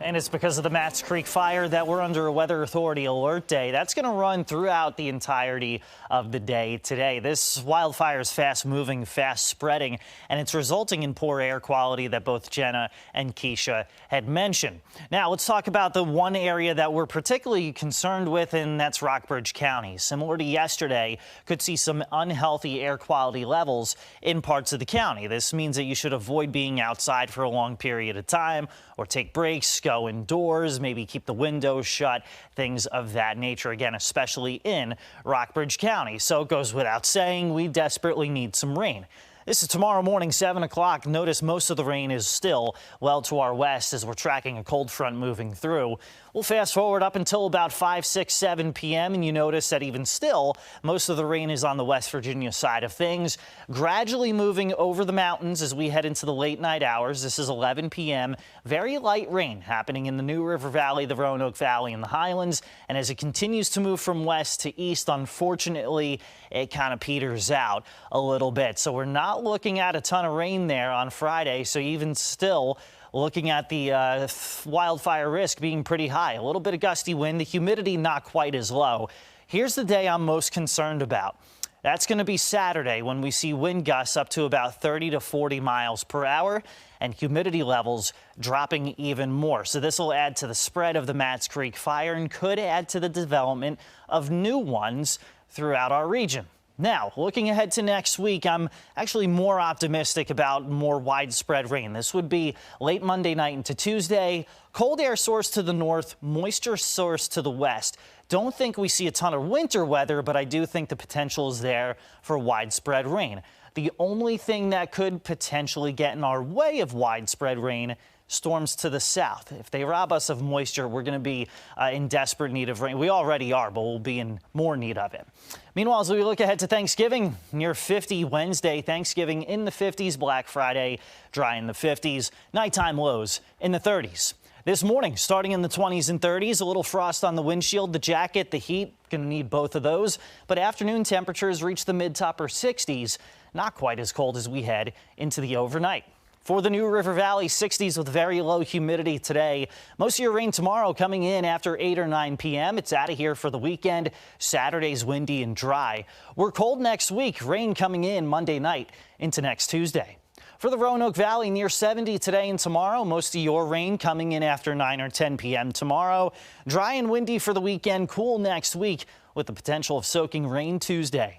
And it's because of the Matts Creek fire that we're under a weather authority alert day. That's going to run throughout the entirety of the day today. This wildfire is fast moving, fast spreading, and it's resulting in poor air quality that both Jenna and Keisha had mentioned. Now let's talk about the one area that we're particularly concerned with, and that's Rockbridge County. Similar to yesterday, could see some unhealthy air quality levels in parts of the county. This means that you should avoid being outside for a long period of time or take breaks, go indoors, maybe keep the windows shut, things of that nature, again, especially in Rockbridge County. So it goes without saying, we desperately need some rain. This is tomorrow morning, 7 o'clock. Notice most of the rain is still well to our west as we're tracking a cold front moving through. We'll fast forward up until about 5, 6, 7 p.m. and you notice that even still, most of the rain is on the West Virginia side of things, gradually moving over the mountains as we head into the late night hours. This is 11 p.m. Very light rain happening in the New River Valley, the Roanoke Valley, and the Highlands. And as it continues to move from west to east, unfortunately, it kind of peters out a little bit. So we're not looking at a ton of rain there on Friday. So even still, looking at the wildfire risk being pretty high. A little bit of gusty wind, the humidity not quite as low. Here's the day I'm most concerned about. That's going to be Saturday when we see wind gusts up to about 30 to 40 miles per hour and humidity levels dropping even more. So this will add to the spread of the Matts Creek fire and could add to the development of new ones throughout our region. Now, looking ahead to next week, I'm actually more optimistic about more widespread rain. This would be late Monday night into Tuesday. Cold air source to the north, moisture source to the west. Don't think we see a ton of winter weather, but I do think the potential is there for widespread rain. The only thing that could potentially get in our way of widespread rain, storms to the south. If they rob us of moisture, we're going to be in desperate need of rain. We already are, but we'll be in more need of it. Meanwhile, as we look ahead to Thanksgiving, near 50 Wednesday, Thanksgiving in the 50s, Black Friday, dry in the 50s, nighttime lows in the 30s. This morning, starting in the 20s and 30s, a little frost on the windshield, the jacket, the heat, going to need both of those. But afternoon temperatures reach the mid to upper 60s, not quite as cold as we head into the overnight. For the New River Valley, 60s with very low humidity today. Most of your rain tomorrow coming in after 8 or 9 p.m. It's out of here for the weekend. Saturday's windy and dry. We're cold next week. Rain coming in Monday night into next Tuesday. For the Roanoke Valley, near 70 today and tomorrow. Most of your rain coming in after 9 or 10 p.m. tomorrow. Dry and windy for the weekend. Cool next week with the potential of soaking rain Tuesday.